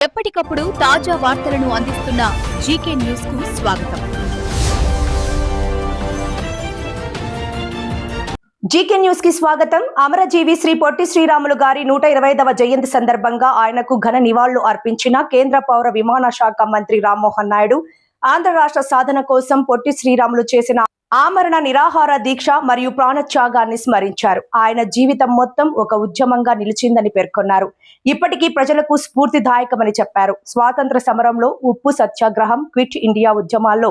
ఎప్పటికప్పుడు తాజా వార్తలను అందిస్తున్న జీకే న్యూస్ కు స్వాగతం. జీకే న్యూస్ కి స్వాగతం. అమరజీవి శ్రీ పొట్టి శ్రీరాములు గారి 125వ జయంతి సందర్భంగా ఆయనకు ఘన నివాళులు అర్పించిన కేంద్ర పౌర విమాన శాఖ మంత్రి రామ్మోహన్ నాయుడు ఆంధ్ర రాష్ట్ర సాధన కోసం పొట్టి శ్రీరాములు చేసిన ఆమరణ నిరాహార దీక్ష మరియు ప్రాణత్యాగాన్ని స్మరించారు. ఆయన జీవితం మొత్తం ఒక ఉద్యమంగా నిలిచిందని పేర్కొన్నారు. ఇప్పటికీ ప్రజలకు స్ఫూర్తిదాయకమని చెప్పారు. స్వాతంత్ర సమరంలో ఉప్పు సత్యాగ్రహం, క్విట్ ఇండియా ఉద్యమాల్లో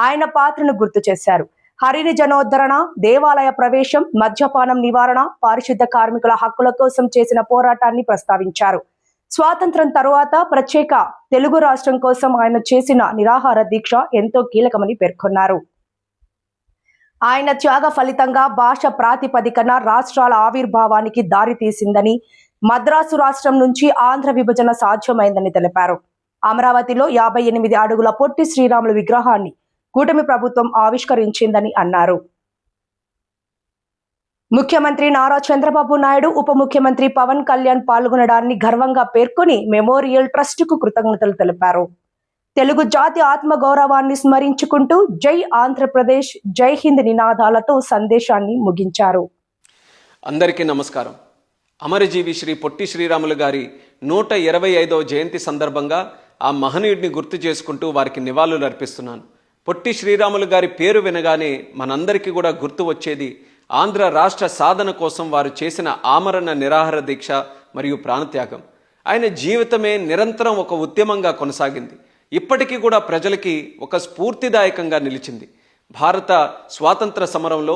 ఆయన పాత్రను గుర్తు చేశారు. హరిజనోద్ధరణ, దేవాలయ ప్రవేశం, మద్యపానం నివారణ, పారిశుద్ధ కార్మికుల హక్కుల కోసం చేసిన పోరాటాన్ని ప్రస్తావించారు. స్వాతంత్రం తరువాత ప్రత్యేక తెలుగు రాష్ట్రం కోసం ఆయన చేసిన నిరాహార దీక్ష ఎంతో కీలకమని పేర్కొన్నారు. ఆయన త్యాగ ఫలితంగా భాష ప్రాతిపదికన రాష్ట్రాల ఆవిర్భావానికి దారితీసిందని, మద్రాసు రాష్ట్రం నుంచి ఆంధ్ర విభజన సాధ్యమైందని తెలిపారు. అమరావతిలో 58 అడుగుల పొట్టి శ్రీరాములు విగ్రహాన్ని కూటమి ప్రభుత్వం ఆవిష్కరించిందని అన్నారు. ముఖ్యమంత్రి నారా చంద్రబాబు నాయుడు, ఉప ముఖ్యమంత్రి పవన్ కళ్యాణ్ పాల్గొనడాన్ని గర్వంగా పేర్కొని మెమోరియల్ ట్రస్టుకు కృతజ్ఞతలు తెలిపారు. తెలుగు జాతి ఆత్మ గౌరవాన్ని స్మరించుకుంటూ జై ఆంధ్రప్రదేశ్, జై హింద్ నినాదాలతో సందేశాన్ని ముగించారు. అందరికీ నమస్కారం. అమరజీవి శ్రీ పొట్టి శ్రీరాములు గారి 125వ జయంతి సందర్భంగా ఆ మహనీయుడిని గుర్తు చేసుకుంటూ వారికి నివాళులు అర్పిస్తున్నాను. పొట్టి శ్రీరాములు గారి పేరు వినగానే మనందరికీ కూడా గుర్తు వచ్చేది ఆంధ్ర రాష్ట్ర సాధన కోసం వారు చేసిన ఆమరణ నిరాహార దీక్ష మరియు ప్రాణత్యాగం. ఆయన జీవితమే నిరంతరం ఒక ఉద్యమంగా కొనసాగింది. ఇప్పటికీ కూడా ప్రజలకి ఒక స్ఫూర్తిదాయకంగా నిలిచింది. భారత స్వాతంత్ర సమరంలో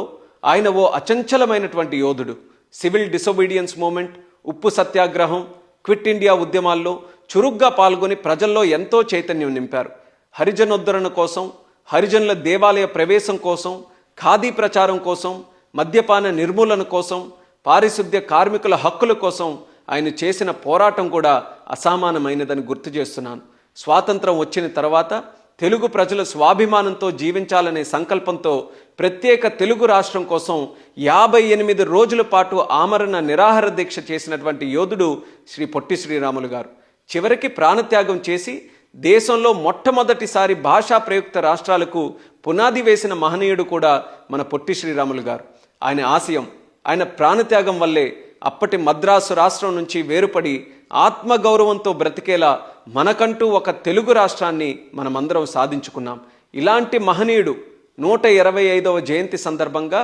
ఆయన ఓ అచంచలమైనటువంటి యోధుడు. సివిల్ డిసొబీడియన్స్ మూమెంట్, ఉప్పు సత్యాగ్రహం, క్విట్ ఇండియా ఉద్యమాల్లో చురుగ్గా పాల్గొని ప్రజల్లో ఎంతో చైతన్యం నింపారు. హరిజనోద్ధరణ కోసం, హరిజనుల దేవాలయ ప్రవేశం కోసం, ఖాదీ ప్రచారం కోసం, మద్యపాన నిర్మూలన కోసం, పారిశుద్ధ్య కార్మికుల హక్కుల కోసం ఆయన చేసిన పోరాటం కూడా అసామానమైనదని గుర్తు చేస్తున్నాను. స్వాతంత్రం వచ్చిన తర్వాత తెలుగు ప్రజలు స్వాభిమానంతో జీవించాలనే సంకల్పంతో ప్రత్యేక తెలుగు రాష్ట్రం కోసం 58 రోజుల పాటు ఆమరణ నిరాహార దీక్ష చేసినటువంటి యోధుడు శ్రీ పొట్టి శ్రీరాములు గారు. చివరికి ప్రాణత్యాగం చేసి దేశంలో మొట్టమొదటిసారి భాషా ప్రయుక్త రాష్ట్రాలకు పునాది వేసిన మహనీయుడు కూడా మన పొట్టి శ్రీరాములు గారు. ఆయన ఆశయం, ఆయన ప్రాణత్యాగం వల్లే అప్పటి మద్రాసు రాష్ట్రం నుంచి వేరుపడి ఆత్మగౌరవంతో బ్రతికేలా మనకంటూ ఒక తెలుగు రాష్ట్రాన్ని మనమందరం సాధించుకున్నాం. ఇలాంటి మహనీయుడు 125వ జయంతి సందర్భంగా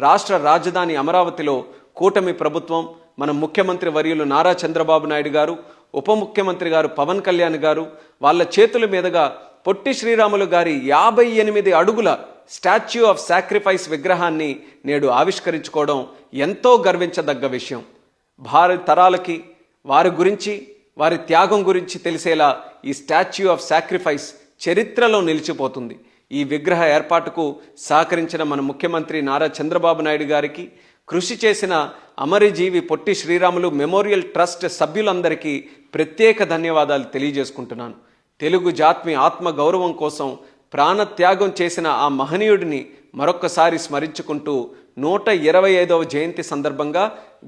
రాష్ట్ర రాజధాని అమరావతిలో కూటమి ప్రభుత్వం, మన ముఖ్యమంత్రి వర్యులు నారా చంద్రబాబు నాయుడు గారు, ఉప ముఖ్యమంత్రి గారు పవన్ కళ్యాణ్ గారు వాళ్ళ చేతుల మీదుగా పొట్టి శ్రీరాములు గారి 58 అడుగుల స్టాచ్యూ ఆఫ్ సాక్రిఫైస్ విగ్రహాన్ని నేడు ఆవిష్కరించుకోవడం ఎంతో గర్వించదగ్గ విషయం. భారత తరాలకి వారి గురించి, వారి త్యాగం గురించి తెలిసేలా ఈ స్టాచ్యూ ఆఫ్ సాక్రిఫైస్ చరిత్రలో నిలిచిపోతుంది. ఈ విగ్రహ ఏర్పాటుకు సహకరించిన మన ముఖ్యమంత్రి నారా చంద్రబాబు నాయుడు గారికి, కృషి చేసిన అమరజీవి పొట్టి శ్రీరాములు మెమోరియల్ ట్రస్ట్ సభ్యులందరికీ ప్రత్యేక ధన్యవాదాలు తెలియజేసుకుంటున్నాను. తెలుగు జాతి ఆత్మ గౌరవం కోసం ప్రాణత్యాగం చేసిన ఆ మహనీయుడిని మరొక్కసారి స్మరించుకుంటూ 125వ జయంతి సందర్భంగా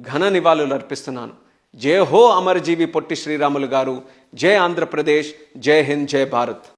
ఘన నివాళులు అర్పిస్తున్నాను. జై హో అమరజీవి పొట్టి శ్రీరాములు గారు, జై ఆంధ్రప్రదేశ్, జై హింద్, జై భారత్.